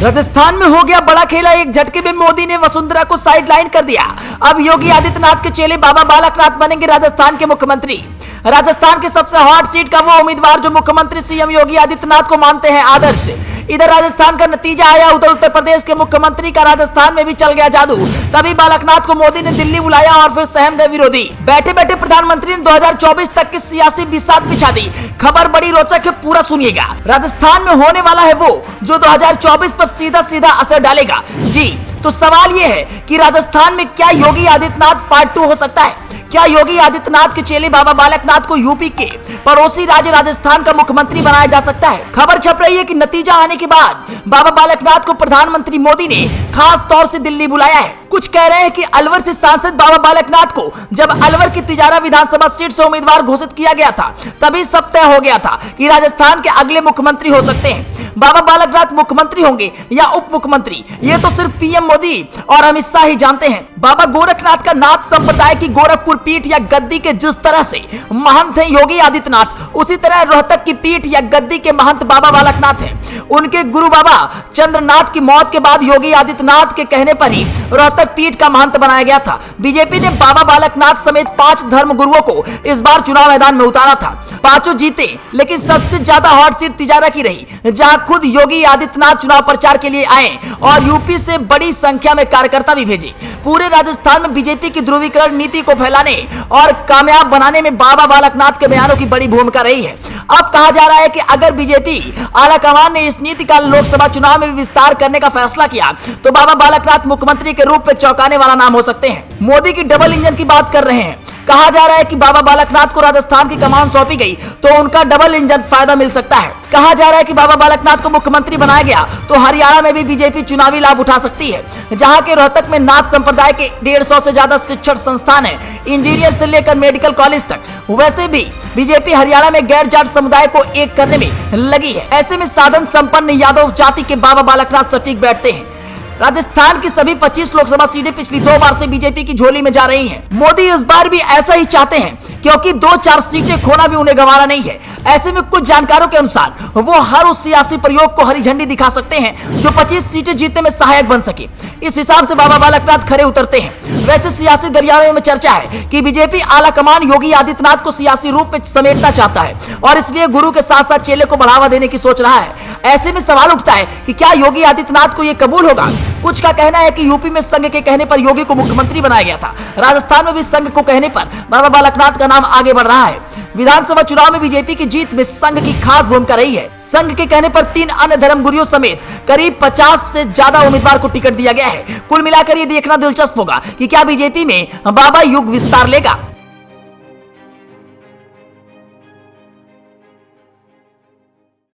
राजस्थान में हो गया बड़ा खेला। एक झटके में मोदी ने वसुंधरा को साइडलाइन कर दिया। अब योगी आदित्यनाथ के चेले बाबा बालकनाथ बनेंगे राजस्थान के मुख्यमंत्री। राजस्थान की सबसे हॉट सीट का वो उम्मीदवार जो मुख्यमंत्री सीएम योगी आदित्यनाथ को मानते हैं आदर्श। इधर राजस्थान का नतीजा आया, उधर उत्तर प्रदेश के मुख्यमंत्री का राजस्थान में भी चल गया जादू। तभी बालकनाथ को मोदी ने दिल्ली बुलाया और फिर सहम गए विरोधी। बैठे बैठे प्रधानमंत्री ने 2024 तक की सियासी बिसात बिछा दी। खबर बड़ी रोचक है, पूरा सुनिएगा। राजस्थान में होने वाला है वो जो 2024 पर सीधा सीधा असर डालेगा। जी तो सवाल ये है कि राजस्थान में क्या योगी आदित्यनाथ पार्ट 2 हो सकता है? क्या योगी आदित्यनाथ के चेले बाबा बालकनाथ को यूपी के पड़ोसी राज्य राजस्थान का मुख्यमंत्री बनाया जा सकता है? खबर छप रही है कि नतीजा आने के बाद बाबा बालकनाथ को प्रधानमंत्री मोदी ने खास तौर से दिल्ली बुलाया है। कुछ कह रहे हैं कि अलवर से सांसद बाबा बालकनाथ को जब अलवर की तिजारा विधानसभा सीट से उम्मीदवार घोषित किया गया था तभी सब तय हो गया था कि राजस्थान के अगले मुख्यमंत्री हो सकते हैं। बाबा बालकनाथ मुख्यमंत्री होंगे या उप मुख्यमंत्री, ये तो सिर्फ पीएम मोदी और अमित शाह ही जानते हैं। बाबा गोरखनाथ का नाथ संप्रदाय की गोरखपुर पीठ या गद्दी के जिस तरह से महंत हैं योगी आदित्यनाथ, उसी तरह रोहतक की पीठ या गद्दी के महंत बाबा बालकनाथ हैं। उनके गुरु बाबा चंद्रनाथ की मौत के बाद योगी आदित्यनाथ के कहने पर ही रोहतक पीठ का महंत बनाया गया था। बीजेपी ने बाबा बालकनाथ समेत 5 धर्म गुरुओं को इस बार चुनाव मैदान में उतारा था। 5 जीते, लेकिन सबसे ज्यादा हॉट सीट तिजारा की रही, जहां खुद योगी आदित्यनाथ चुनाव प्रचार के लिए आए और यूपी से बड़ी संख्या में कार्यकर्ता भी भेजे। पूरे राजस्थान में बीजेपी की ध्रुवीकरण नीति को फैलाने और कामयाब बनाने में बाबा बालकनाथ के बयानों की बड़ी भूमिका रही है। अब कहा जा रहा है कि अगर बीजेपी आलाकमान ने इस नीति का लोकसभा चुनाव में विस्तार करने का फैसला किया तो बाबा बालकनाथ मुख्यमंत्री के रूप में चौंकाने वाला नाम हो सकते हैं। मोदी की डबल इंजन की बात कर रहे हैं। कहा जा रहा है कि बाबा बालकनाथ को राजस्थान की कमान सौंपी गई तो उनका डबल इंजन फायदा मिल सकता है। कहा जा रहा है कि बाबा बालकनाथ को मुख्यमंत्री बनाया गया तो हरियाणा में भी बीजेपी चुनावी लाभ उठा सकती है, जहां के रोहतक में नाथ संप्रदाय के 150 से ज्यादा शिक्षण संस्थान है, इंजीनियर से लेकर मेडिकल कॉलेज तक। वैसे भी बीजेपी हरियाणा में गैर जाट समुदाय को एक करने में लगी है। ऐसे में साधन संपन्न यादव जाति के बाबा बालकनाथ सटीक बैठते हैं। राजस्थान की सभी 25 लोकसभा सीटें पिछली 2 बार से बीजेपी की झोली में जा रही हैं। मोदी इस बार भी ऐसा ही चाहते हैं क्योंकि 2-4 सीटें खोना भी उन्हें गंवारा नहीं है। ऐसे में कुछ जानकारों के अनुसार वो हर उस सियासी प्रयोग को हरी झंडी दिखा सकते हैं जो 25 सीटें जीतने में सहायक बन सके। इस हिसाब से बाबा बालकनाथ खरे उतरते हैं। वैसे सियासी गलियारों में चर्चा है कि बीजेपी आलाकमान योगी आदित्यनाथ को सियासी रूप में समेटना चाहता है और इसलिए गुरु के साथ साथ चेले को बढ़ावा देने की सोच रहा है। ऐसे में सवाल उठता है कि क्या योगी आदित्यनाथ को यह कबूल होगा? कुछ का कहना है कि यूपी में संघ के कहने पर योगी को मुख्यमंत्री बनाया गया था, राजस्थान में भी संघ को कहने पर बाबा बालकनाथ का नाम आगे बढ़ रहा है। विधानसभा चुनाव में बीजेपी की जीत में संघ की खास भूमिका रही है। संघ के कहने पर 3 अन्य धर्मगुरुओं समेत करीब 50 से ज्यादा उम्मीदवार को टिकट दिया गया है। कुल मिलाकर ये देखना दिलचस्प होगा कि क्या बीजेपी में बाबा युग विस्तार लेगा।